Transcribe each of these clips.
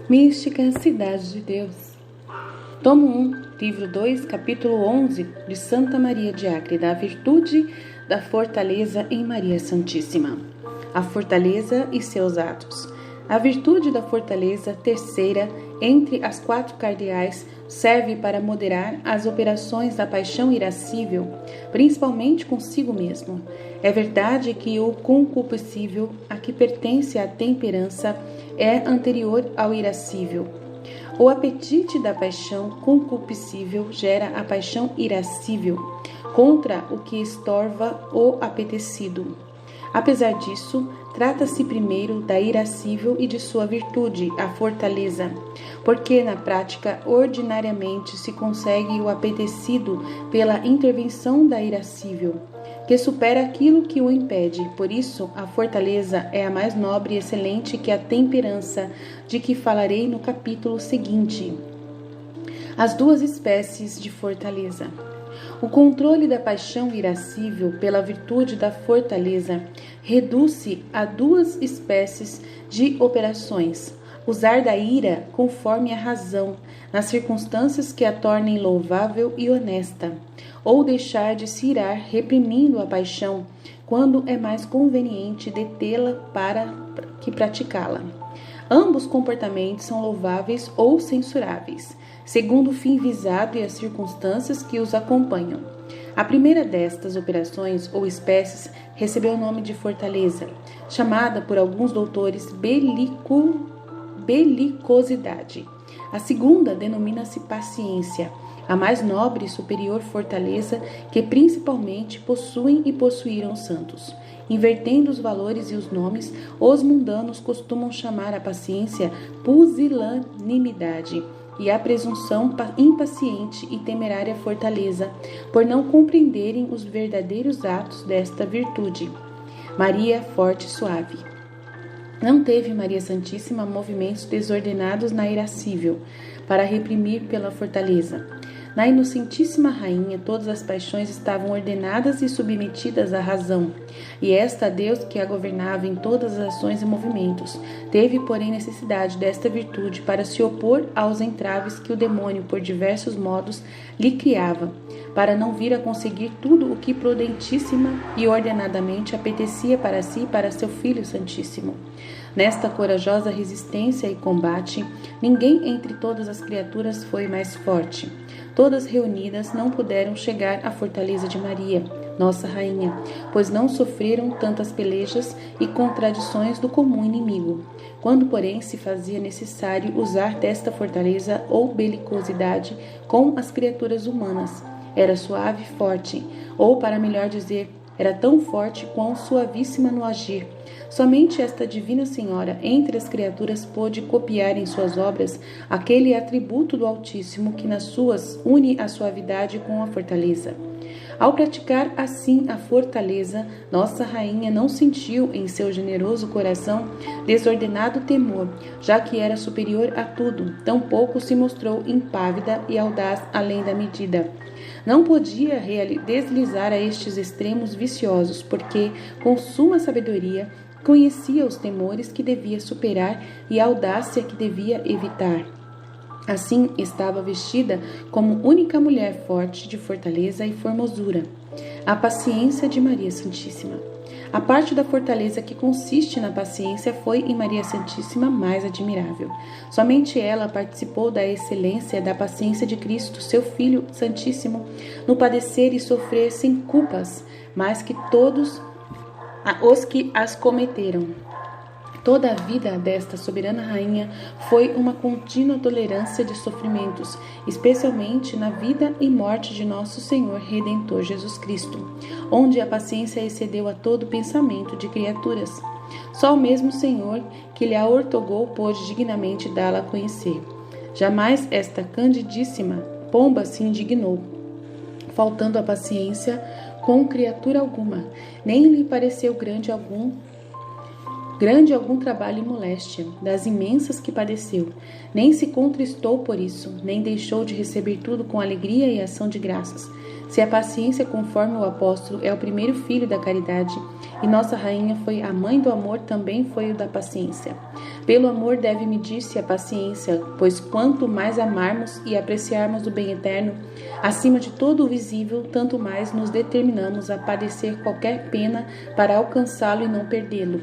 Mística Cidade de Deus. Tomo 1, livro 2, capítulo 11, de Santa Maria de Acre, da virtude da fortaleza em Maria Santíssima. A fortaleza e seus atos. A virtude da fortaleza, terceira, entre as 4 cardeais, serve para moderar as operações da paixão irascível, principalmente consigo mesmo. É verdade que o concupiscível, a que pertence à temperança, é anterior ao irascível. O apetite da paixão concupiscível gera a paixão irascível, contra o que estorva o apetecido. Apesar disso, trata-se primeiro da irascível e de sua virtude, a fortaleza, porque na prática ordinariamente se consegue o apetecido pela intervenção da irascível, que supera aquilo que o impede. Por isso, a fortaleza é a mais nobre e excelente que a temperança, de que falarei no capítulo seguinte. As 2 espécies de fortaleza. O controle da paixão irascível pela virtude da fortaleza reduz-se a 2 espécies de operações: usar da ira conforme a razão, nas circunstâncias que a tornem louvável e honesta, ou deixar de se irar reprimindo a paixão, quando é mais conveniente detê-la para que praticá-la. Ambos comportamentos são louváveis ou censuráveis, segundo o fim visado e as circunstâncias que os acompanham. A primeira destas operações ou espécies recebeu o nome de fortaleza, chamada por alguns doutores belicosidade. A segunda denomina-se paciência, a mais nobre e superior fortaleza que principalmente possuem e possuíram os santos. Invertendo os valores e os nomes, os mundanos costumam chamar a paciência pusilanimidade e a presunção impaciente e temerária fortaleza, por não compreenderem os verdadeiros atos desta virtude. Maria forte e suave. Não teve Maria Santíssima movimentos desordenados na irascível, para reprimir pela fortaleza. Na Inocentíssima Rainha, todas as paixões estavam ordenadas e submetidas à razão, e esta a Deus que a governava em todas as ações e movimentos. Teve, porém, necessidade desta virtude para se opor aos entraves que o demônio, por diversos modos, lhe criava, para não vir a conseguir tudo o que prudentíssima e ordenadamente apetecia para si e para seu Filho Santíssimo. Nesta corajosa resistência e combate, ninguém entre todas as criaturas foi mais forte. Todas reunidas não puderam chegar à fortaleza de Maria, nossa Rainha, pois não sofreram tantas pelejas e contradições do comum inimigo. Quando, porém, se fazia necessário usar desta fortaleza ou belicosidade com as criaturas humanas, era suave e forte, ou, para melhor dizer, era tão forte quão suavíssima no agir. Somente esta Divina Senhora, entre as criaturas, pôde copiar em suas obras aquele atributo do Altíssimo que nas suas une a suavidade com a fortaleza. Ao praticar assim a fortaleza, nossa Rainha não sentiu em seu generoso coração desordenado temor, já que era superior a tudo, tampouco se mostrou impávida e audaz além da medida. Não podia deslizar a estes extremos viciosos, porque, com suma sabedoria, conhecia os temores que devia superar e a audácia que devia evitar. Assim, estava vestida como única mulher forte de fortaleza e formosura. A paciência de Maria Santíssima. A parte da fortaleza que consiste na paciência foi em Maria Santíssima mais admirável. Somente ela participou da excelência da paciência de Cristo, seu Filho Santíssimo, no padecer e sofrer sem culpas, mais que todos os que as cometeram. Toda a vida desta soberana rainha foi uma contínua tolerância de sofrimentos, especialmente na vida e morte de nosso Senhor Redentor Jesus Cristo, onde a paciência excedeu a todo pensamento de criaturas. Só o mesmo Senhor que lhe a outorgou pôde dignamente dá-la a conhecer. Jamais esta candidíssima pomba se indignou, faltando a paciência com criatura alguma, nem lhe pareceu grande algum trabalho e moléstia, das imensas que padeceu, nem se contristou por isso, nem deixou de receber tudo com alegria e ação de graças. Se a paciência, conforme o apóstolo, é o primeiro filho da caridade, e nossa rainha foi a mãe do amor, também foi o da paciência. Pelo amor deve medir-se a paciência, pois quanto mais amarmos e apreciarmos o bem eterno, acima de todo o visível, tanto mais nos determinamos a padecer qualquer pena para alcançá-lo e não perdê-lo.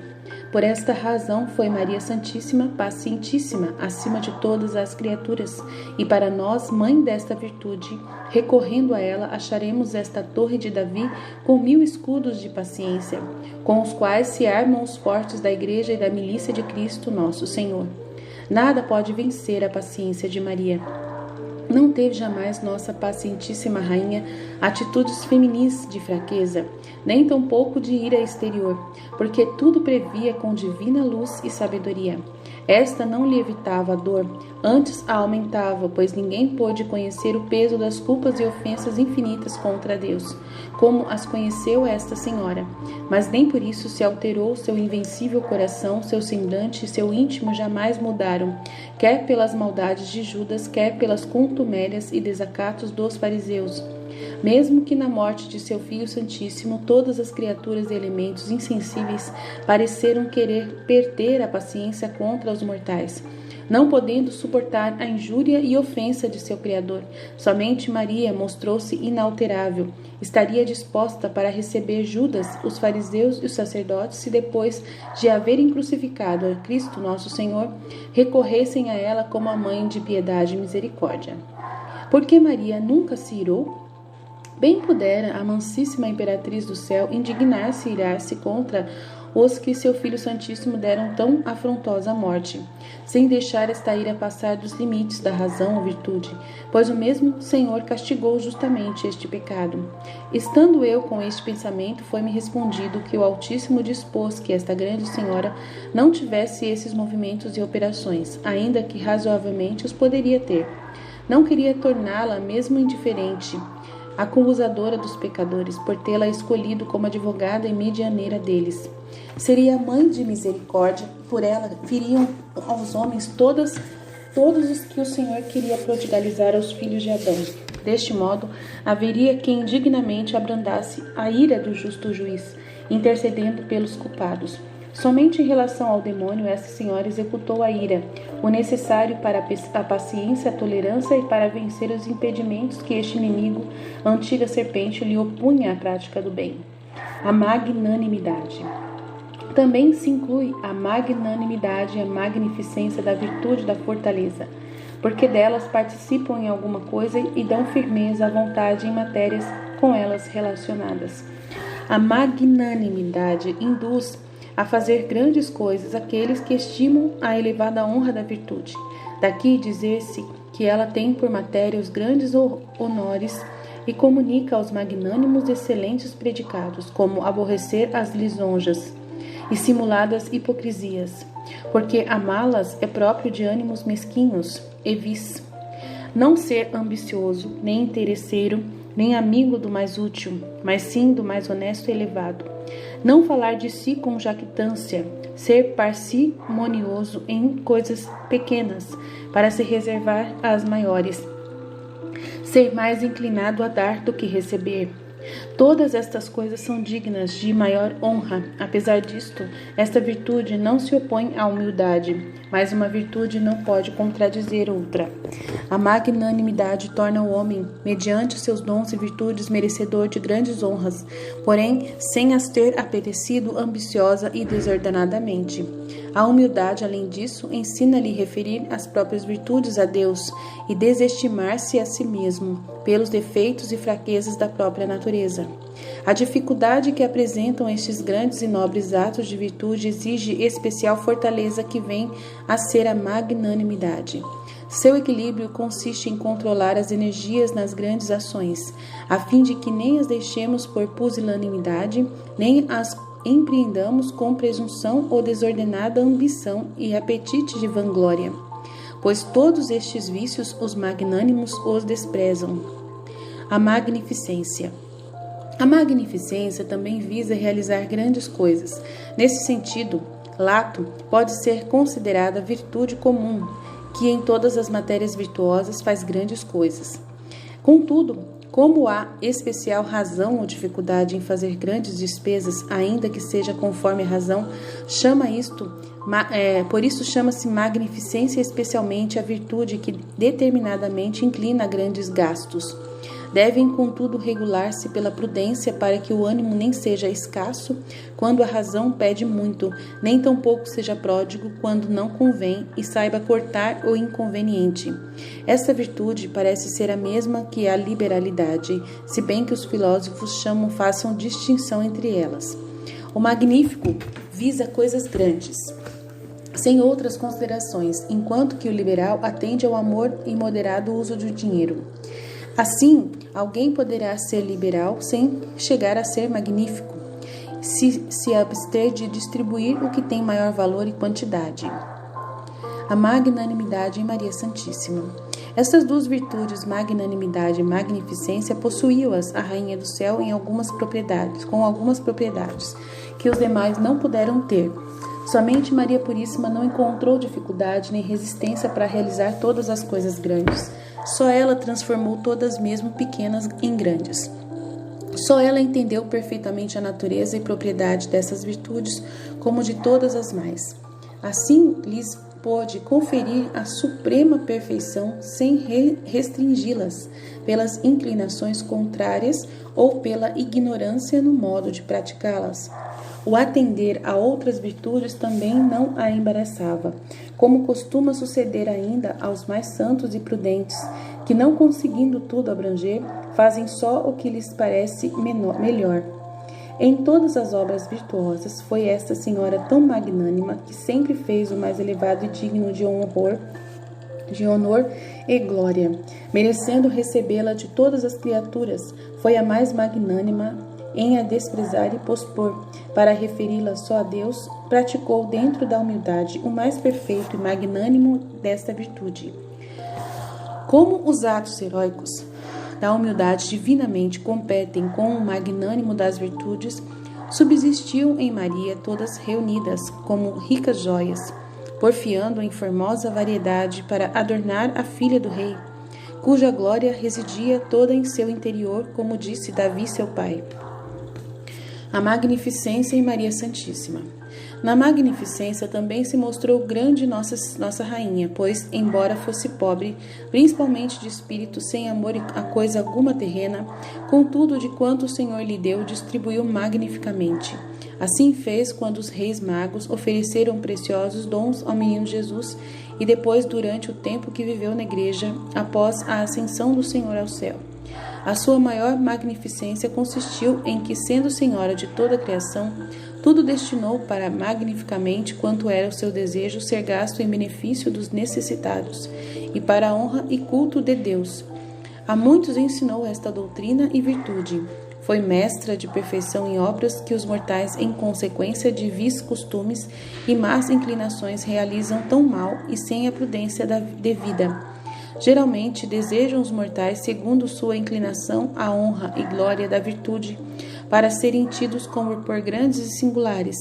Por esta razão foi Maria Santíssima pacientíssima acima de todas as criaturas, e para nós, mãe desta virtude, recorrendo a ela, acharemos esta torre de Davi com 1000 escudos de paciência, com os quais se armam os fortes da Igreja e da milícia de Cristo nosso Senhor. Nada pode vencer a paciência de Maria. Não teve jamais nossa pacientíssima rainha atitudes feminis de fraqueza, nem tampouco de ira exterior, porque tudo previa com divina luz e sabedoria. Esta não lhe evitava a dor, antes a aumentava, pois ninguém pôde conhecer o peso das culpas e ofensas infinitas contra Deus, como as conheceu esta senhora. Mas nem por isso se alterou seu invencível coração, seu semblante e seu íntimo jamais mudaram, quer pelas maldades de Judas, quer pelas contumélias e desacatos dos fariseus. Mesmo que na morte de seu Filho Santíssimo todas as criaturas e elementos insensíveis pareceram querer perder a paciência contra os mortais, não podendo suportar a injúria e ofensa de seu Criador, somente Maria mostrou-se inalterável. Estaria disposta para receber Judas, os fariseus e os sacerdotes, se depois de haverem crucificado a Cristo nosso Senhor, recorressem a ela como a mãe de piedade e misericórdia. Porque Maria nunca se irou? Bem pudera a mansíssima imperatriz do céu indignar-se e irar-se contra os que seu Filho Santíssimo deram tão afrontosa morte, sem deixar esta ira passar dos limites da razão ou virtude, pois o mesmo Senhor castigou justamente este pecado. Estando eu com este pensamento, foi-me respondido que o Altíssimo dispôs que esta grande senhora não tivesse esses movimentos e operações, ainda que razoavelmente os poderia ter. Não queria torná-la mesmo indiferente, acusadora dos pecadores, por tê-la escolhido como advogada e medianeira deles. Seria mãe de misericórdia, por ela viriam aos homens todos os que o Senhor queria prodigalizar aos filhos de Adão. Deste modo, haveria quem dignamente abrandasse a ira do justo juiz, intercedendo pelos culpados. Somente em relação ao demônio, esta senhora executou a ira, o necessário para a paciência, a tolerância e para vencer os impedimentos que este inimigo, a antiga serpente, lhe opunha à prática do bem. A magnanimidade. Também se inclui a magnanimidade e a magnificência da virtude da fortaleza, porque delas participam em alguma coisa e dão firmeza à vontade em matérias com elas relacionadas. A magnanimidade induz a fazer grandes coisas aqueles que estimam a elevada honra da virtude. Daqui dizer-se que ela tem por matéria os grandes honores e comunica aos magnânimos excelentes predicados, como aborrecer as lisonjas e simuladas hipocrisias, porque amá-las é próprio de ânimos mesquinhos e vis. Não ser ambicioso, nem interesseiro, nem amigo do mais útil, mas sim do mais honesto e elevado. Não falar de si com jactância, ser parcimonioso em coisas pequenas, para se reservar às maiores. Ser mais inclinado a dar do que receber. Todas estas coisas são dignas de maior honra. Apesar disto, esta virtude não se opõe à humildade, mas uma virtude não pode contradizer outra. A magnanimidade torna o homem, mediante seus dons e virtudes, merecedor de grandes honras, porém, sem as ter apetecido ambiciosa e desordenadamente. A humildade, além disso, ensina-lhe referir as próprias virtudes a Deus e desestimar-se a si mesmo pelos defeitos e fraquezas da própria natureza. A dificuldade que apresentam estes grandes e nobres atos de virtude exige especial fortaleza que vem a ser a magnanimidade. Seu equilíbrio consiste em controlar as energias nas grandes ações, a fim de que nem as deixemos por pusilanimidade, nem as empreendamos com presunção ou desordenada ambição e apetite de vanglória, pois todos estes vícios os magnânimos os desprezam. A magnificência. A magnificência também visa realizar grandes coisas. Nesse sentido, lato pode ser considerada virtude comum, que em todas as matérias virtuosas faz grandes coisas. Contudo, Como há especial razão ou dificuldade em fazer grandes despesas, ainda que seja conforme a razão, por isso chama-se magnificência especialmente a virtude que determinadamente inclina a grandes gastos. Devem, contudo, regular-se pela prudência para que o ânimo nem seja escasso quando a razão pede muito, nem tampouco seja pródigo quando não convém e saiba cortar o inconveniente. Esta virtude parece ser a mesma que a liberalidade, se bem que os filósofos façam distinção entre elas. O magnífico visa coisas grandes, sem outras considerações, enquanto que o liberal atende ao amor e moderado uso do dinheiro. Assim, alguém poderá ser liberal sem chegar a ser magnífico, se abster de distribuir o que tem maior valor e quantidade. A magnanimidade em Maria Santíssima. Estas duas virtudes, magnanimidade e magnificência, possuía-as a Rainha do Céu com algumas propriedades, que os demais não puderam ter. Somente Maria Puríssima não encontrou dificuldade nem resistência para realizar todas as coisas grandes. Só ela transformou todas mesmo pequenas em grandes. Só ela entendeu perfeitamente a natureza e propriedade dessas virtudes, como de todas as mais. Assim, lhes pôde conferir a suprema perfeição sem restringi-las pelas inclinações contrárias ou pela ignorância no modo de praticá-las. O atender a outras virtudes também não a embaraçava, como costuma suceder ainda aos mais santos e prudentes, que, não conseguindo tudo abranger, fazem só o que lhes parece melhor. Em todas as obras virtuosas, foi esta senhora tão magnânima que sempre fez o mais elevado e digno de honor e glória, merecendo recebê-la de todas as criaturas. Foi a mais magnânima em a desprezar e pospor, para referi-la só a Deus, praticou dentro da humildade o mais perfeito e magnânimo desta virtude. Como os atos heróicos da humildade divinamente competem com o magnânimo das virtudes, subsistiam em Maria todas reunidas como ricas joias, porfiando em formosa variedade para adornar a filha do rei, cuja glória residia toda em seu interior, como disse Davi, seu pai. A magnificência em Maria Santíssima. Na magnificência também se mostrou grande nossa rainha, pois, embora fosse pobre, principalmente de espírito, sem amor a coisa alguma terrena, contudo, de quanto o Senhor lhe deu, distribuiu magnificamente. Assim fez quando os reis magos ofereceram preciosos dons ao menino Jesus e depois, durante o tempo que viveu na igreja, após a ascensão do Senhor ao céu. A sua maior magnificência consistiu em que, sendo senhora de toda a criação, tudo destinou para magnificamente quanto era o seu desejo ser gasto em benefício dos necessitados e para a honra e culto de Deus. A muitos ensinou esta doutrina e virtude. Foi mestra de perfeição em obras que os mortais, em consequência de vis costumes e más inclinações, realizam tão mal e sem a prudência devida. Geralmente desejam os mortais, segundo sua inclinação, a honra e glória da virtude, para serem tidos como por grandes e singulares.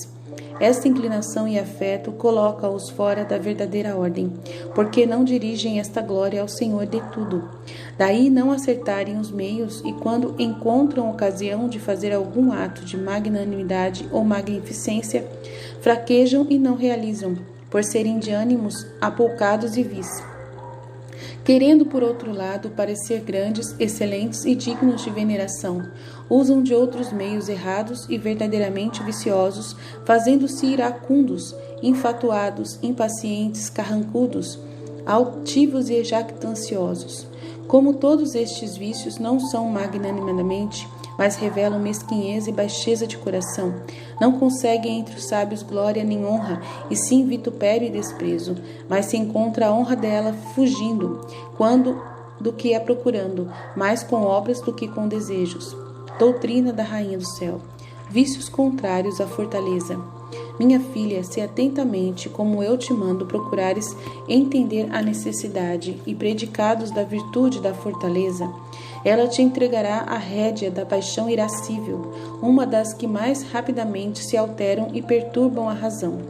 Esta inclinação e afeto coloca-os fora da verdadeira ordem, porque não dirigem esta glória ao Senhor de tudo. Daí não acertarem os meios e, quando encontram ocasião de fazer algum ato de magnanimidade ou magnificência, fraquejam e não realizam, por serem de ânimos apoucados e vis. Querendo, por outro lado, parecer grandes, excelentes e dignos de veneração, usam de outros meios errados e verdadeiramente viciosos, fazendo-se iracundos, infatuados, impacientes, carrancudos, altivos e jactanciosos. Como todos estes vícios não são magnanimamente, mas revelam mesquinhez e baixeza de coração, não conseguem entre os sábios glória nem honra, e sim vitupério e desprezo, mas se encontra a honra dela fugindo, do que a procurando, mais com obras do que com desejos. Doutrina da Rainha do Céu. Vícios contrários à fortaleza. Minha filha, se atentamente, como eu te mando, procurares entender a necessidade e predicados da virtude da fortaleza, ela te entregará a rédea da paixão irascível, uma das que mais rapidamente se alteram e perturbam a razão.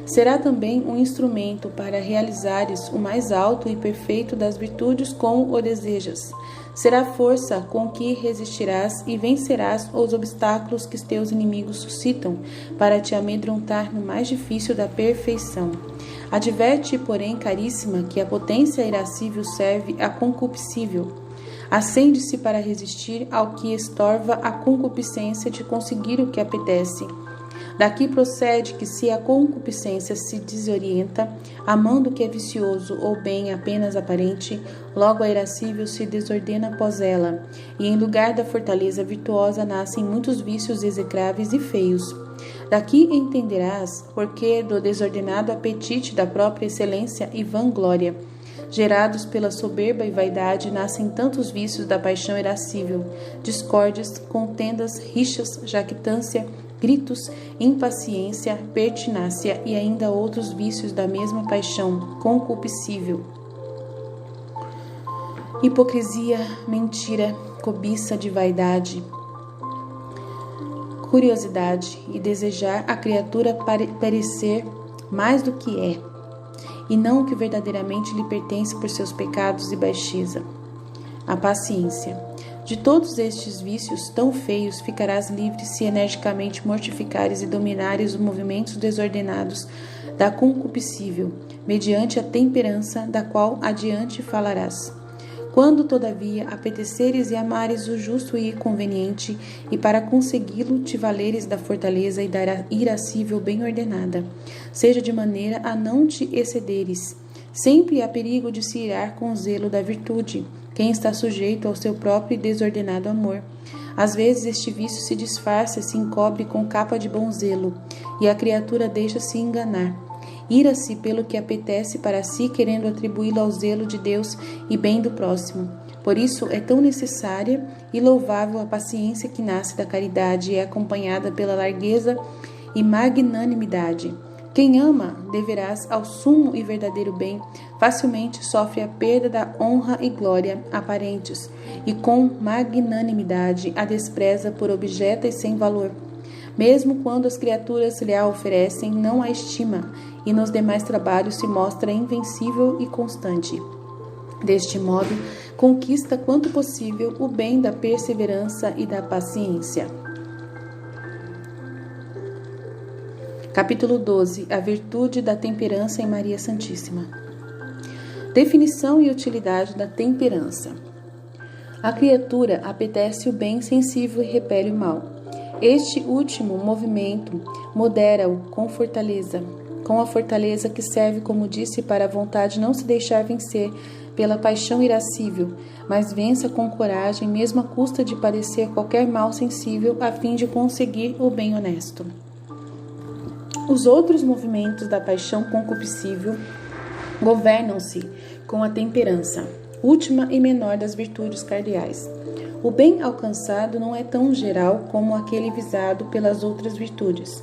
Será também um instrumento para realizares o mais alto e perfeito das virtudes como o desejas. Será força com que resistirás e vencerás os obstáculos que teus inimigos suscitam para te amedrontar no mais difícil da perfeição. Adverte, porém, caríssima, que a potência irascível serve à concupiscível. Acende-se para resistir ao que estorva a concupiscência de conseguir o que apetece. Daqui procede que, se a concupiscência se desorienta, amando o que é vicioso ou bem apenas aparente, logo a irascível se desordena após ela, e em lugar da fortaleza virtuosa nascem muitos vícios execráveis e feios. Daqui entenderás porque do desordenado apetite da própria excelência e vanglória, gerados pela soberba e vaidade, nascem tantos vícios da paixão irascível, discórdias, contendas, rixas, jactância, gritos, impaciência, pertinácia e ainda outros vícios da mesma paixão concupiscível. Hipocrisia, mentira, cobiça de vaidade, curiosidade e desejar a criatura parecer mais do que é, e não o que verdadeiramente lhe pertence por seus pecados e baixeza. A paciência. De todos estes vícios tão feios ficarás livre se energicamente mortificares e dominares os movimentos desordenados da concupiscível, mediante a temperança, da qual adiante falarás. Quando, todavia, apeteceres e amares o justo e conveniente, e para consegui-lo te valeres da fortaleza e da irascível bem ordenada, seja de maneira a não te excederes. Sempre há perigo de se irar com o zelo da virtude, quem está sujeito ao seu próprio e desordenado amor. Às vezes este vício se disfarça, se encobre com capa de bom zelo, e a criatura deixa-se enganar. Ira-se pelo que apetece para si, querendo atribuí-lo ao zelo de Deus e bem do próximo. Por isso é tão necessária e louvável a paciência que nasce da caridade e é acompanhada pela largueza e magnanimidade. Quem ama, deverás ao sumo e verdadeiro bem, facilmente sofre a perda da honra e glória aparentes, e com magnanimidade a despreza por objeta e sem valor. Mesmo quando as criaturas lhe a oferecem, não a estima, e nos demais trabalhos se mostra invencível e constante. Deste modo, conquista quanto possível o bem da perseverança e da paciência. Capítulo 12. A virtude da temperança em Maria Santíssima. Definição e utilidade da temperança. A criatura apetece o bem sensível e repele o mal. Este último movimento modera-o com a fortaleza que serve, como disse, para a vontade não se deixar vencer pela paixão irascível, mas vença com coragem, mesmo à custa de padecer qualquer mal sensível, a fim de conseguir o bem honesto. Os outros movimentos da paixão concupiscível governam-se com a temperança, última e menor das virtudes cardeais. O bem alcançado não é tão geral como aquele visado pelas outras virtudes,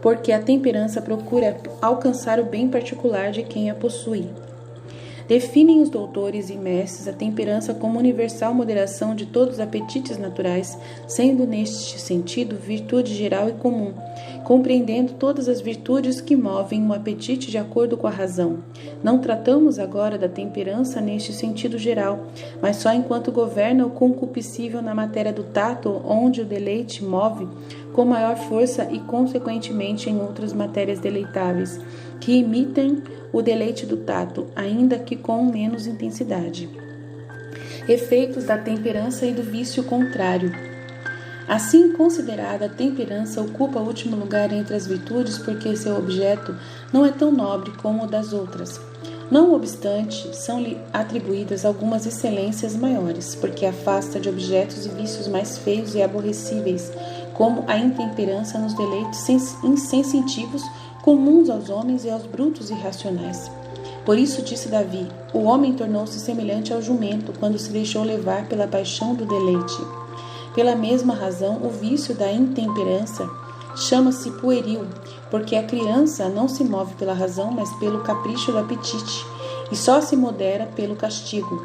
porque a temperança procura alcançar o bem particular de quem a possui. Definem os doutores e mestres a temperança como universal moderação de todos os apetites naturais, sendo neste sentido virtude geral e comum, compreendendo todas as virtudes que movem o apetite de acordo com a razão. Não tratamos agora da temperança neste sentido geral, mas só enquanto governa o concupiscível na matéria do tato, onde o deleite move com maior força e, consequentemente, em outras matérias deleitáveis, que imitem o deleite do tato, ainda que com menos intensidade. Efeitos da temperança e do vício contrário. Assim considerada, a temperança ocupa o último lugar entre as virtudes porque seu objeto não é tão nobre como o das outras. Não obstante, são-lhe atribuídas algumas excelências maiores, porque afasta de objetos e vícios mais feios e aborrecíveis, como a intemperança nos deleites insensitivos comuns aos homens e aos brutos irracionais. Por isso disse Davi: o homem tornou-se semelhante ao jumento quando se deixou levar pela paixão do deleite. Pela mesma razão, o vício da intemperança chama-se pueril, porque a criança não se move pela razão, mas pelo capricho do apetite, e só se modera pelo castigo.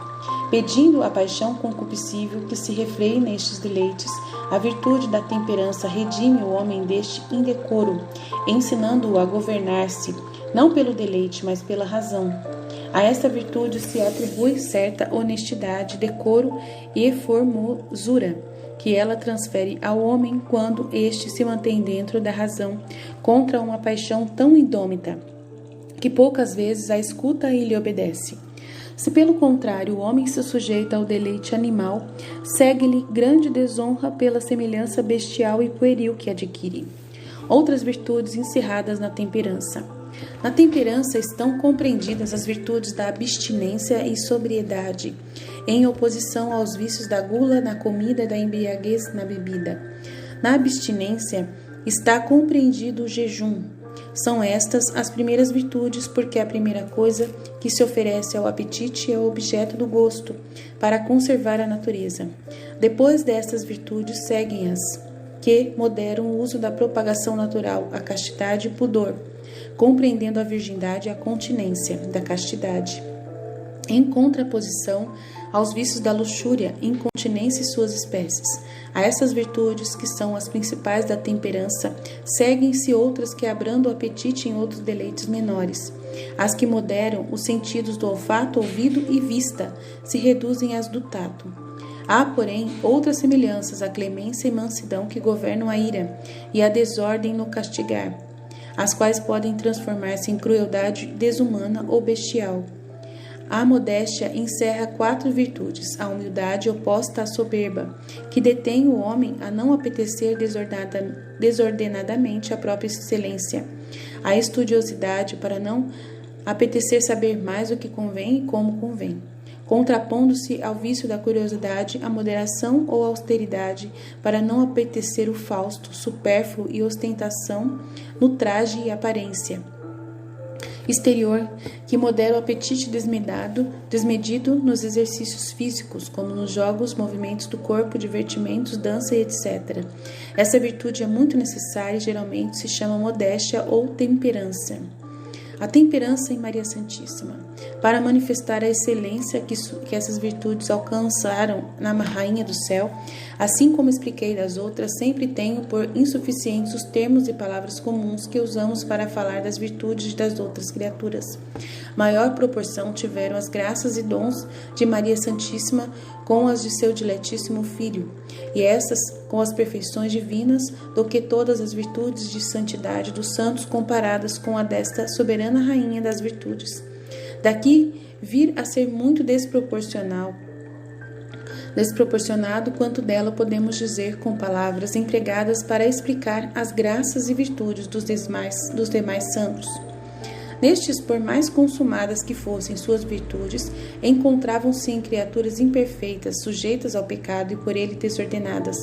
Pedindo a paixão concupiscível que se refreie nestes deleites, a virtude da temperança redime o homem deste indecoro, ensinando-o a governar-se, não pelo deleite, mas pela razão. A esta virtude se atribui certa honestidade, decoro e formosura, que ela transfere ao homem quando este se mantém dentro da razão contra uma paixão tão indômita, que poucas vezes a escuta e lhe obedece. Se, pelo contrário, o homem se sujeita ao deleite animal, segue-lhe grande desonra pela semelhança bestial e pueril que adquire. Outras virtudes encerradas na temperança. Na temperança estão compreendidas as virtudes da abstinência e sobriedade, em oposição aos vícios da gula na comida e da embriaguez na bebida. Na abstinência está compreendido o jejum. São estas as primeiras virtudes, porque a primeira coisa que se oferece ao apetite é o objeto do gosto, para conservar a natureza. Depois destas virtudes seguem-as que moderam o uso da propagação natural, a castidade e o pudor, compreendendo a virgindade e a continência da castidade, em contraposição aos vícios da luxúria, incontinência e suas espécies. A essas virtudes, que são as principais da temperança, seguem-se outras que abrandam o apetite em outros deleites menores. As que moderam os sentidos do olfato, ouvido e vista se reduzem às do tato. Há, porém, outras semelhanças, a clemência e mansidão que governam a ira e a desordem no castigar, as quais podem transformar-se em crueldade desumana ou bestial. A modéstia encerra 4 virtudes: a humildade oposta à soberba, que detém o homem a não apetecer desordenadamente a própria excelência; a estudiosidade, para não apetecer saber mais o que convém e como convém, contrapondo-se ao vício da curiosidade, a moderação ou austeridade, para não apetecer o fausto, supérfluo e ostentação no traje e aparência exterior, que modera o apetite desmedido nos exercícios físicos, como nos jogos, movimentos do corpo, divertimentos, dança e etc. Essa virtude é muito necessária e geralmente se chama modéstia ou temperança. A temperança em Maria Santíssima. Para manifestar a excelência que essas virtudes alcançaram na Rainha do Céu, assim como expliquei das outras, sempre tenho por insuficientes os termos e palavras comuns que usamos para falar das virtudes das outras criaturas. Maior proporção tiveram as graças e dons de Maria Santíssima com as de seu diletíssimo Filho, e essas com as perfeições divinas, do que todas as virtudes de santidade dos santos comparadas com a desta soberana Rainha das virtudes. Daqui vir a ser muito desproporcionado quanto dela podemos dizer com palavras empregadas para explicar as graças e virtudes dos demais santos. Nestes, por mais consumadas que fossem suas virtudes, encontravam-se em criaturas imperfeitas, sujeitas ao pecado e por ele desordenadas.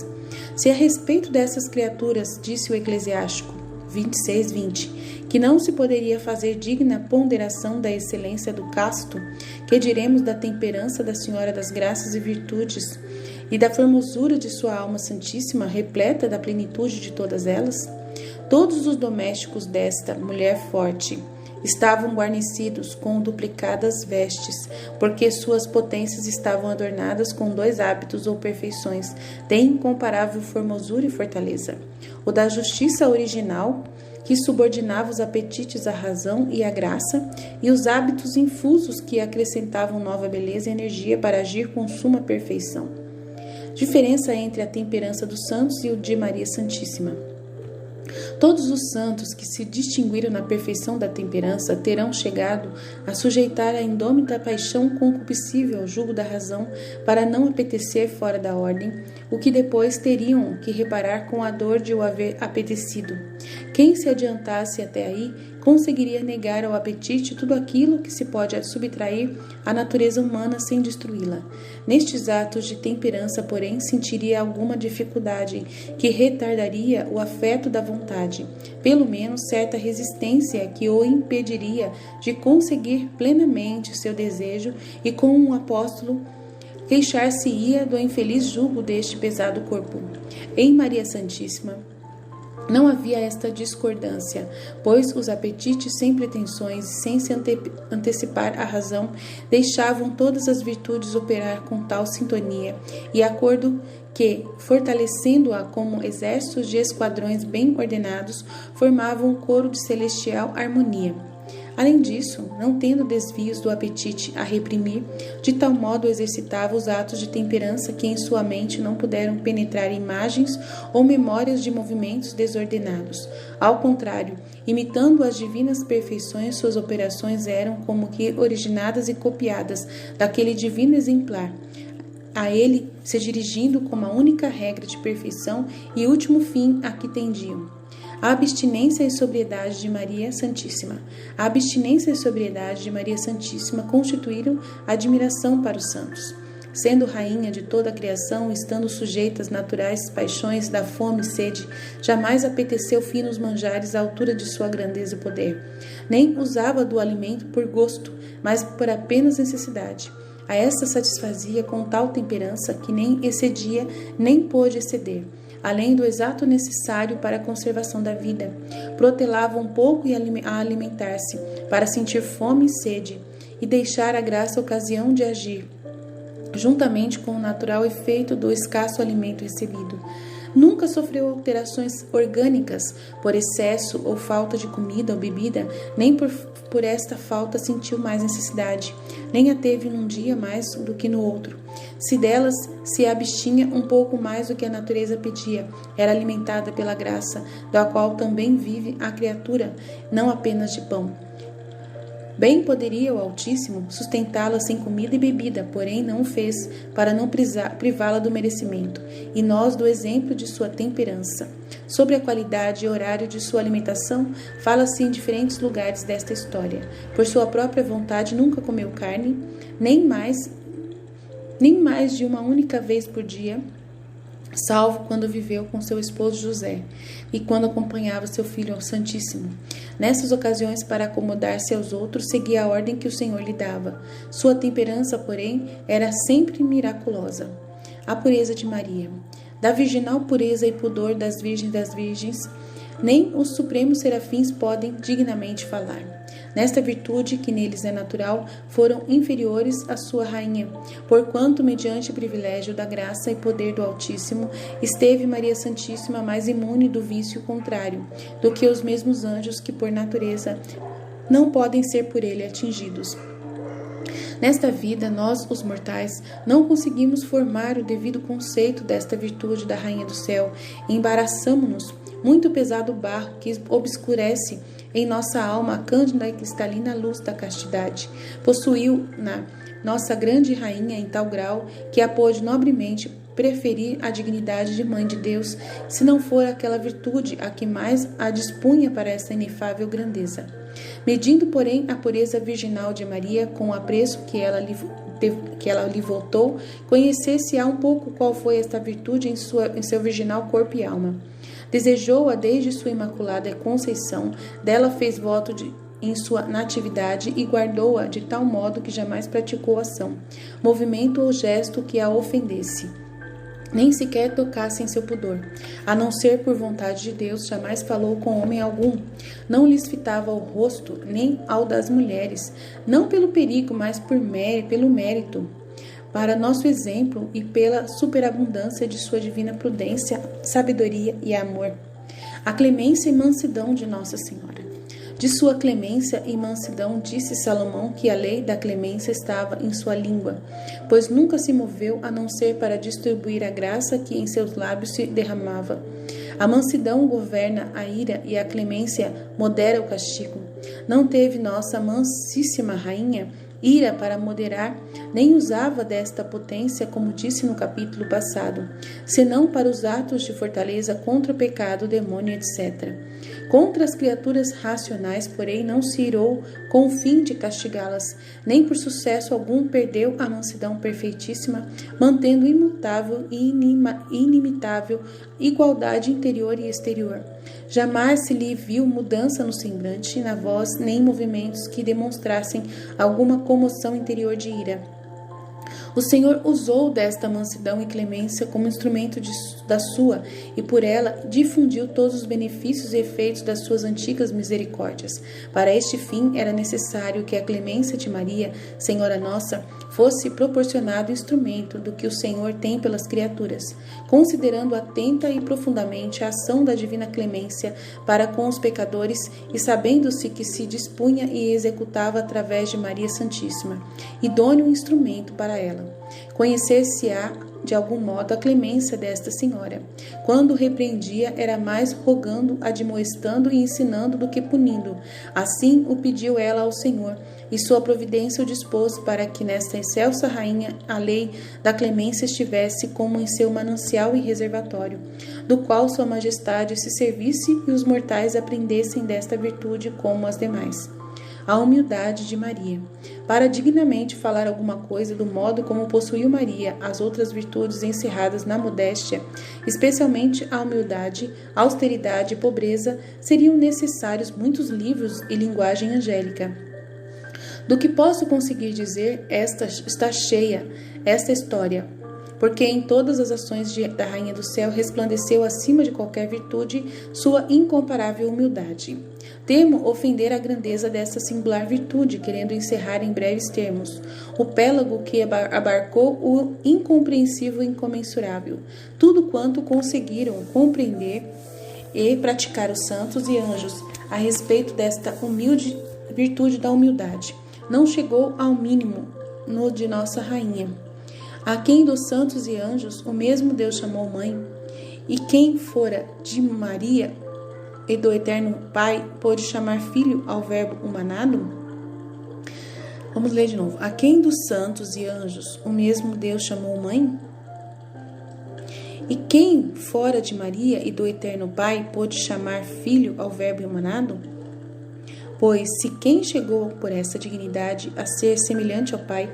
Se a respeito dessas criaturas, disse o Eclesiástico 26:20, que não se poderia fazer digna ponderação da excelência do casto, que diremos da temperança da Senhora das Graças e Virtudes e da formosura de sua alma santíssima, repleta da plenitude de todas elas? Todos os domésticos desta mulher forte estavam guarnecidos com duplicadas vestes, porque suas potências estavam adornadas com 2 hábitos ou perfeições de incomparável formosura e fortaleza: o da justiça original, que subordinava os apetites à razão e à graça, e os hábitos infusos que acrescentavam nova beleza e energia para agir com suma perfeição. Diferença entre a temperança dos santos e o de Maria Santíssima. Todos os santos que se distinguiram na perfeição da temperança terão chegado a sujeitar a indômita paixão concupiscível ao jugo da razão para não apetecer fora da ordem, o que depois teriam que reparar com a dor de o haver apetecido. Quem se adiantasse até aí conseguiria negar ao apetite tudo aquilo que se pode subtrair à natureza humana sem destruí-la. Nestes atos de temperança, porém, sentiria alguma dificuldade que retardaria o afeto da vontade, pelo menos certa resistência que o impediria de conseguir plenamente seu desejo, e com um apóstolo queixar-se-ia do infeliz jugo deste pesado corpo. Em Maria Santíssima não havia esta discordância, pois os apetites sem pretensões e sem se antecipar à razão deixavam todas as virtudes operar com tal sintonia e acordo que, fortalecendo-a como exércitos de esquadrões bem ordenados, formavam um coro de celestial harmonia. Além disso, não tendo desvios do apetite a reprimir, de tal modo exercitava os atos de temperança que em sua mente não puderam penetrar imagens ou memórias de movimentos desordenados. Ao contrário, imitando as divinas perfeições, suas operações eram como que originadas e copiadas daquele divino exemplar, a ele se dirigindo como a única regra de perfeição e último fim a que tendiam. A abstinência e sobriedade de Maria Santíssima. A abstinência e sobriedade de Maria Santíssima constituíram admiração para os santos. Sendo rainha de toda a criação, estando sujeita às naturais paixões da fome e sede, jamais apeteceu finos manjares à altura de sua grandeza e poder. Nem usava do alimento por gosto, mas por apenas necessidade. A esta satisfazia com tal temperança que nem excedia, nem pôde exceder, além do exato necessário para a conservação da vida. Protelava um pouco a alimentar-se, para sentir fome e sede, e deixar a graça a ocasião de agir, juntamente com o natural efeito do escasso alimento recebido. Nunca sofreu alterações orgânicas por excesso ou falta de comida ou bebida, nem por esta falta sentiu mais necessidade, nem a teve num dia mais do que no outro. Se delas se abstinha um pouco mais do que a natureza pedia, era alimentada pela graça, da qual também vive a criatura, não apenas de pão. Bem poderia o Altíssimo sustentá-la sem comida e bebida, porém não o fez, para não privá-la do merecimento, e nós do exemplo de sua temperança. Sobre a qualidade e horário de sua alimentação, fala-se em diferentes lugares desta história. Por sua própria vontade nunca comeu carne, nem mais de uma única vez por dia, salvo quando viveu com seu esposo José e quando acompanhava seu filho ao Santíssimo. Nessas ocasiões, para acomodar-se aos outros, seguia a ordem que o Senhor lhe dava. Sua temperança, porém, era sempre miraculosa. A pureza de Maria. Da virginal pureza e pudor das virgens, nem os supremos serafins podem dignamente falar. Nesta virtude, que neles é natural, foram inferiores à sua rainha, porquanto, mediante o privilégio da graça e poder do Altíssimo, esteve Maria Santíssima mais imune do vício contrário, do que os mesmos anjos que, por natureza, não podem ser por ele atingidos. Nesta vida, nós, os mortais, não conseguimos formar o devido conceito desta virtude da Rainha do Céu e embaraçamo-nos muito pesado barro que obscurece em nossa alma a cândida e cristalina luz da castidade. Possuiu na nossa grande rainha em tal grau que a pôde nobremente preferir a dignidade de Mãe de Deus, se não for aquela virtude a que mais a dispunha para essa inefável grandeza. Medindo, porém, a pureza virginal de Maria com o apreço que ela lhe voltou, conhecer-se-á um pouco qual foi esta virtude em seu virginal corpo e alma. Desejou-a desde sua imaculada conceição, dela fez voto em sua natividade e guardou-a de tal modo que jamais praticou ação, movimento ou gesto que a ofendesse, nem sequer tocasse em seu pudor. A não ser por vontade de Deus, jamais falou com homem algum, não lhes fitava o rosto, nem ao das mulheres, não pelo perigo, mas pelo mérito, para nosso exemplo e pela superabundância de sua divina prudência, sabedoria e amor. A clemência e mansidão de Nossa Senhora. De sua clemência e mansidão disse Salomão que a lei da clemência estava em sua língua, pois nunca se moveu a não ser para distribuir a graça que em seus lábios se derramava. A mansidão governa a ira e a clemência modera o castigo. Não teve nossa mansíssima rainha ira para moderar, nem usava desta potência, como disse no capítulo passado, senão para os atos de fortaleza contra o pecado, o demônio, etc. Contra as criaturas racionais, porém, não se irou com o fim de castigá-las, nem por sucesso algum perdeu a mansidão perfeitíssima, mantendo imutável e inimitável igualdade interior e exterior. Jamais se lhe viu mudança no semblante, na voz, nem movimentos que demonstrassem alguma comoção interior de ira. O Senhor usou desta mansidão e clemência como instrumento da sua, e por ela difundiu todos os benefícios e efeitos das suas antigas misericórdias. Para este fim, era necessário que a clemência de Maria, Senhora nossa, fosse proporcionado instrumento do que o Senhor tem pelas criaturas, considerando atenta e profundamente a ação da divina clemência para com os pecadores e sabendo-se que se dispunha e executava através de Maria Santíssima, idôneo instrumento para ela. Conhecer-se-á de algum modo a clemência desta senhora. Quando repreendia, era mais rogando, admoestando e ensinando do que punindo. Assim o pediu ela ao Senhor, e sua providência o dispôs para que nesta excelsa rainha a lei da clemência estivesse como em seu manancial e reservatório, do qual sua majestade se servisse e os mortais aprendessem desta virtude como as demais. A humildade de Maria. Para dignamente falar alguma coisa do modo como possuiu Maria as outras virtudes encerradas na modéstia, especialmente a humildade, austeridade e pobreza, seriam necessários muitos livros e linguagem angélica. Do que posso conseguir dizer, esta está cheia, esta história, porque em todas as ações da Rainha do Céu resplandeceu acima de qualquer virtude sua incomparável humildade. Temo ofender a grandeza desta singular virtude, querendo encerrar em breves termos o pélago que abarcou o incompreensível e incomensurável, tudo quanto conseguiram compreender e praticar os santos e anjos a respeito desta humilde virtude da humildade. Não chegou ao mínimo no de nossa Rainha, a quem dos santos e anjos o mesmo Deus chamou mãe, e quem fora de Maria e do eterno Pai pôde chamar filho ao verbo humanado? Vamos ler de novo. A quem dos santos e anjos o mesmo Deus chamou mãe? E quem fora de Maria e do eterno Pai pôde chamar filho ao verbo humanado? Pois se quem chegou por essa dignidade a ser semelhante ao Pai,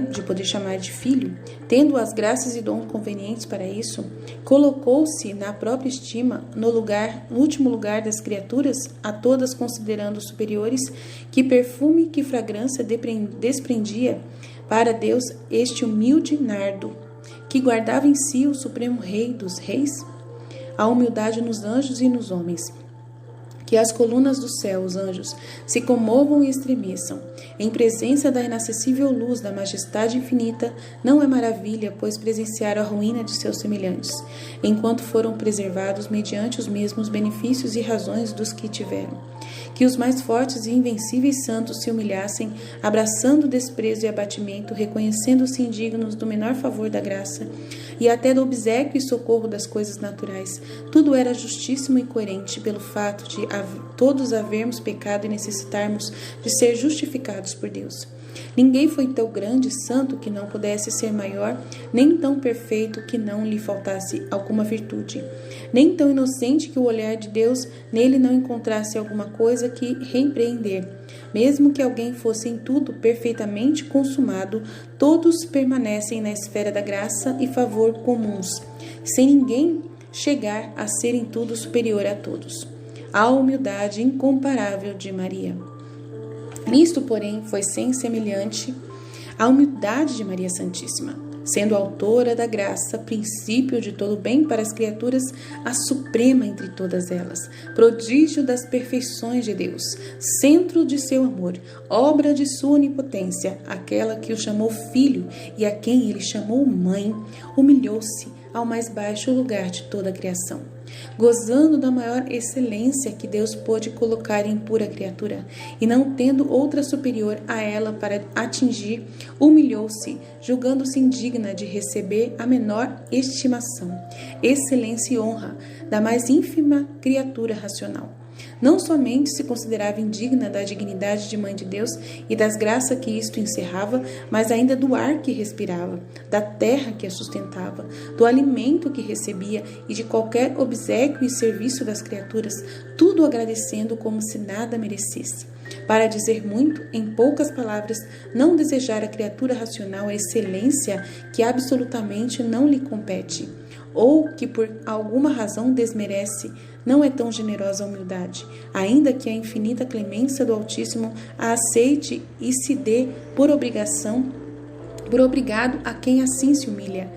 de poder chamar de filho, tendo as graças e dons convenientes para isso, colocou-se na própria estima, no último lugar das criaturas, a todas considerando superiores, que perfume, que fragrância desprendia para Deus este humilde nardo, que guardava em si o supremo Rei dos Reis? A humildade nos anjos e nos homens. Que as colunas do céu, os anjos, se comovam e estremeçam. Em presença da inacessível luz da majestade infinita, não é maravilha, pois presenciaram a ruína de seus semelhantes, enquanto foram preservados mediante os mesmos benefícios e razões dos que tiveram. Que os mais fortes e invencíveis santos se humilhassem, abraçando desprezo e abatimento, reconhecendo-se indignos do menor favor da graça, e até do obséquio e socorro das coisas naturais. Tudo era justíssimo e coerente pelo fato de todos havermos pecado e necessitarmos de ser justificados por Deus. Ninguém foi tão grande e santo que não pudesse ser maior, nem tão perfeito que não lhe faltasse alguma virtude, nem tão inocente que o olhar de Deus nele não encontrasse alguma coisa que repreender. Mesmo que alguém fosse em tudo perfeitamente consumado, todos permanecem na esfera da graça e favor comuns, sem ninguém chegar a ser em tudo superior a todos. A humildade incomparável de Maria. Nisto, porém, foi sem semelhante a humildade de Maria Santíssima, sendo autora da graça, princípio de todo bem para as criaturas, a suprema entre todas elas, prodígio das perfeições de Deus, centro de seu amor, obra de sua onipotência, aquela que o chamou filho e a quem ele chamou mãe, humilhou-se ao mais baixo lugar de toda a criação, gozando da maior excelência que Deus pôde colocar em pura criatura, e não tendo outra superior a ela para atingir, humilhou-se, julgando-se indigna de receber a menor estimação, excelência e honra da mais ínfima criatura racional. Não somente se considerava indigna da dignidade de Mãe de Deus e das graças que isto encerrava, mas ainda do ar que respirava, da terra que a sustentava, do alimento que recebia e de qualquer obséquio e serviço das criaturas, tudo agradecendo como se nada merecesse. Para dizer muito, em poucas palavras, não desejar a criatura racional a excelência que absolutamente não lhe compete, ou que por alguma razão desmerece, não é tão generosa a humildade, ainda que a infinita clemência do Altíssimo a aceite e se dê por obrigação por obrigado a quem assim se humilha.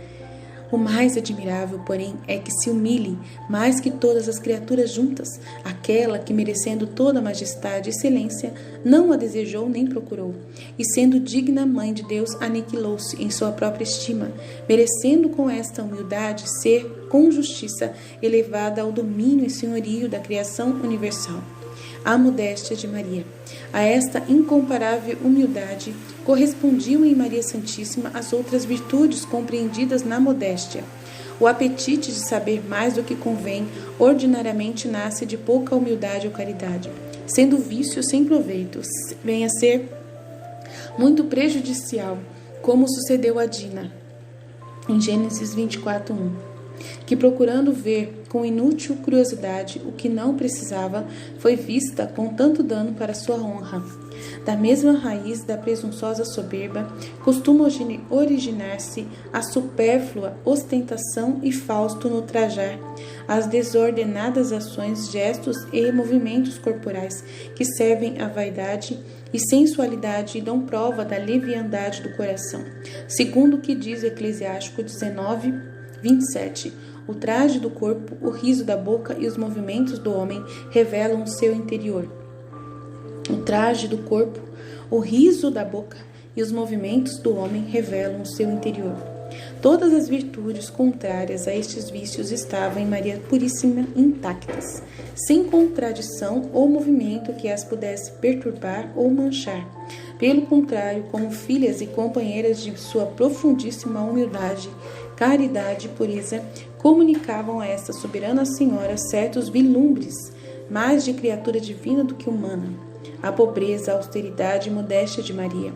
O mais admirável, porém, é que se humilhe mais que todas as criaturas juntas, aquela que, merecendo toda a majestade e excelência, não a desejou nem procurou, e sendo digna mãe de Deus, aniquilou-se em sua própria estima, merecendo com esta humildade ser, com justiça, elevada ao domínio e senhorio da criação universal. A modéstia de Maria. A esta incomparável humildade correspondiam em Maria Santíssima as outras virtudes compreendidas na modéstia. O apetite de saber mais do que convém ordinariamente nasce de pouca humildade ou caridade, sendo vício sem proveito, vem a ser muito prejudicial, como sucedeu a Dina, em Gênesis 24:1. Que, procurando ver com inútil curiosidade o que não precisava, foi vista com tanto dano para sua honra. Da mesma raiz da presunçosa soberba, costuma originar-se a supérflua ostentação e fausto no trajar, as desordenadas ações, gestos e movimentos corporais que servem à vaidade e sensualidade e dão prova da leviandade do coração. Segundo o que diz Eclesiástico 19:27, o traje do corpo, o riso da boca e os movimentos do homem revelam o seu interior. O traje do corpo, o riso da boca e os movimentos do homem revelam o seu interior. Todas as virtudes contrárias a estes vícios estavam em Maria Puríssima intactas, sem contradição ou movimento que as pudesse perturbar ou manchar. Pelo contrário, como filhas e companheiras de sua profundíssima humildade, caridade e pureza, comunicavam a esta soberana senhora certos vislumbres, mais de criatura divina do que humana. A pobreza, a austeridade e modéstia de Maria.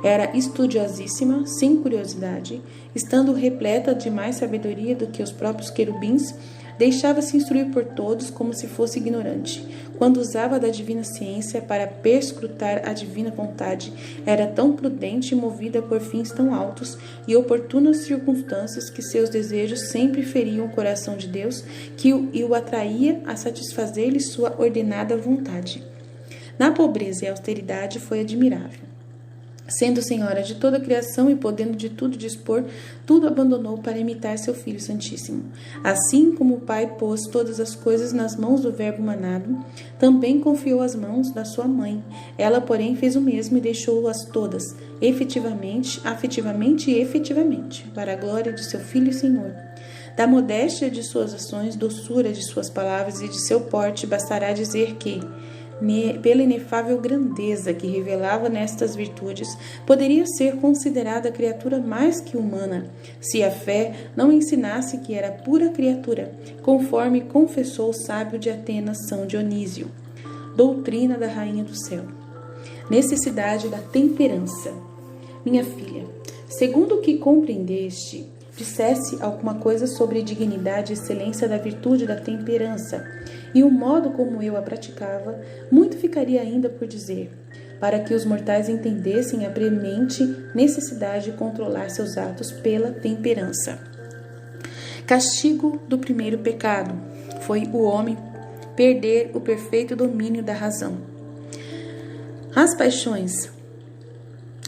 Era estudiosíssima, sem curiosidade, estando repleta de mais sabedoria do que os próprios querubins, deixava-se instruir por todos como se fosse ignorante. Quando usava da divina ciência para perscrutar a divina vontade, era tão prudente e movida por fins tão altos e oportunas circunstâncias que seus desejos sempre feriam o coração de Deus e o atraía a satisfazer-lhe sua ordenada vontade. Na pobreza e austeridade foi admirável. Sendo senhora de toda a criação e podendo de tudo dispor, tudo abandonou para imitar seu Filho Santíssimo. Assim como o Pai pôs todas as coisas nas mãos do Verbo manado, também confiou as mãos da sua mãe. Ela, porém, fez o mesmo e deixou-as todas, efetivamente, afetivamente e efetivamente, para a glória de seu Filho e Senhor. Da modéstia de suas ações, doçura de suas palavras e de seu porte, bastará dizer que, pela inefável grandeza que revelava nestas virtudes, poderia ser considerada criatura mais que humana, se a fé não ensinasse que era pura criatura, conforme confessou o sábio de Atenas, São Dionísio. Doutrina da Rainha do Céu. Necessidade da temperança. Minha filha, segundo o que compreendeste, dissesse alguma coisa sobre a dignidade e excelência da virtude da temperança, e o modo como eu a praticava, muito ficaria ainda por dizer, para que os mortais entendessem a premente necessidade de controlar seus atos pela temperança. Castigo do primeiro pecado foi o homem perder o perfeito domínio da razão. As paixões.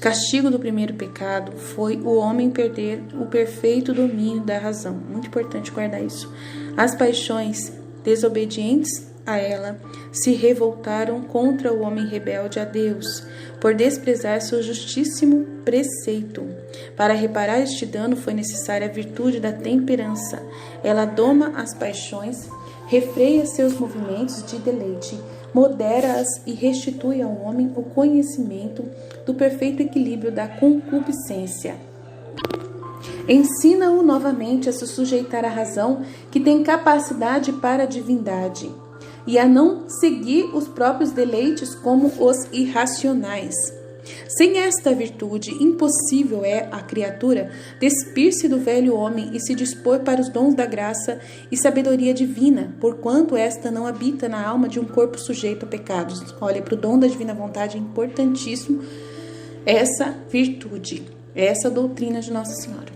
Castigo do primeiro pecado foi o homem perder o perfeito domínio da razão. Muito importante guardar isso. As paixões desobedientes a ela se revoltaram contra o homem rebelde a Deus, por desprezar seu justíssimo preceito. Para reparar este dano foi necessária a virtude da temperança. Ela doma as paixões, refreia seus movimentos de deleite, modera-as e restitui ao homem o conhecimento do perfeito equilíbrio da concupiscência. Ensina-o novamente a se sujeitar à razão, que tem capacidade para a divindade, e a não seguir os próprios deleites como os irracionais. Sem esta virtude, impossível é à criatura despir-se do velho homem e se dispor para os dons da graça e sabedoria divina, porquanto esta não habita na alma de um corpo sujeito a pecados. Olha, para o dom da divina vontade é importantíssimo essa virtude, essa doutrina de Nossa Senhora.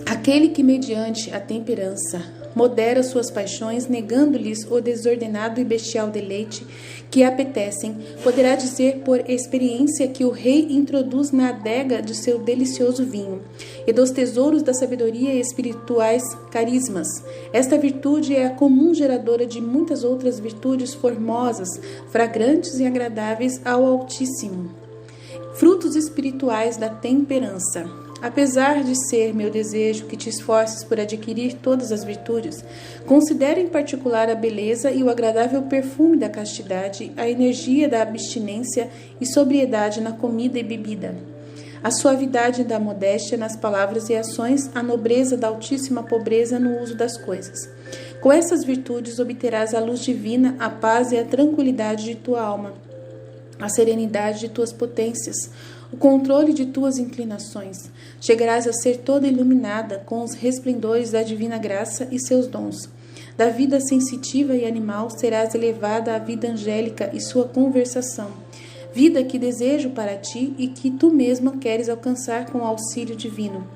Aquele que, mediante a temperança, modera suas paixões, negando-lhes o desordenado e bestial deleite que apetecem, poderá dizer por experiência que o rei introduz na adega de seu delicioso vinho e dos tesouros da sabedoria e espirituais carismas. Esta virtude é a comum geradora de muitas outras virtudes formosas, fragrantes e agradáveis ao Altíssimo. Frutos espirituais da temperança. Apesar de ser meu desejo que te esforces por adquirir todas as virtudes, considere em particular a beleza e o agradável perfume da castidade, a energia da abstinência e sobriedade na comida e bebida, a suavidade da modéstia nas palavras e ações, a nobreza da altíssima pobreza no uso das coisas. Com essas virtudes obterás a luz divina, a paz e a tranquilidade de tua alma, a serenidade de tuas potências, o controle de tuas inclinações. Chegarás a ser toda iluminada com os resplendores da divina graça e seus dons. Da vida sensitiva e animal serás elevada à vida angélica e sua conversação. Vida que desejo para ti e que tu mesma queres alcançar com o auxílio divino.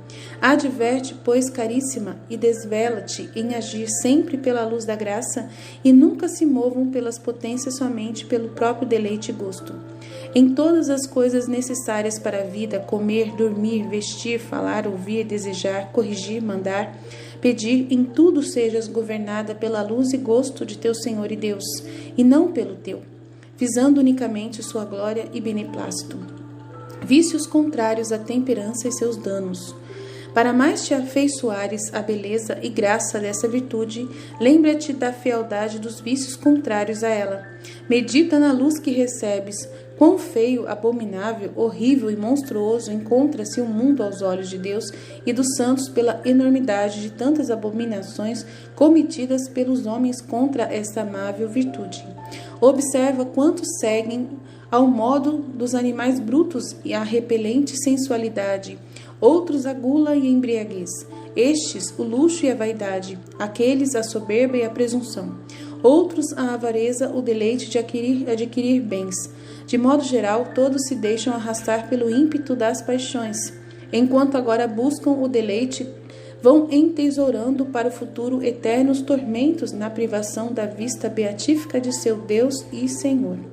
Adverte, pois, caríssima, e desvela-te em agir sempre pela luz da graça e nunca se movam pelas potências somente pelo próprio deleite e gosto. Em todas as coisas necessárias para a vida, comer, dormir, vestir, falar, ouvir, desejar, corrigir, mandar, pedir, em tudo sejas governada pela luz e gosto de teu Senhor e Deus, e não pelo teu, visando unicamente sua glória e beneplácito. Vícios contrários à temperança e seus danos. Para mais te afeiçoares à beleza e graça dessa virtude, lembra-te da fealdade dos vícios contrários a ela. Medita na luz que recebes. Quão feio, abominável, horrível e monstruoso encontra-se o mundo aos olhos de Deus e dos santos pela enormidade de tantas abominações cometidas pelos homens contra esta amável virtude. Observa quantos seguem ao modo dos animais brutos e a repelente sensualidade, outros a gula e a embriaguez, estes o luxo e a vaidade, aqueles a soberba e a presunção, outros a avareza, o deleite de adquirir bens. De modo geral, todos se deixam arrastar pelo ímpeto das paixões, enquanto agora buscam o deleite, vão entesourando para o futuro eternos tormentos na privação da vista beatífica de seu Deus e Senhor.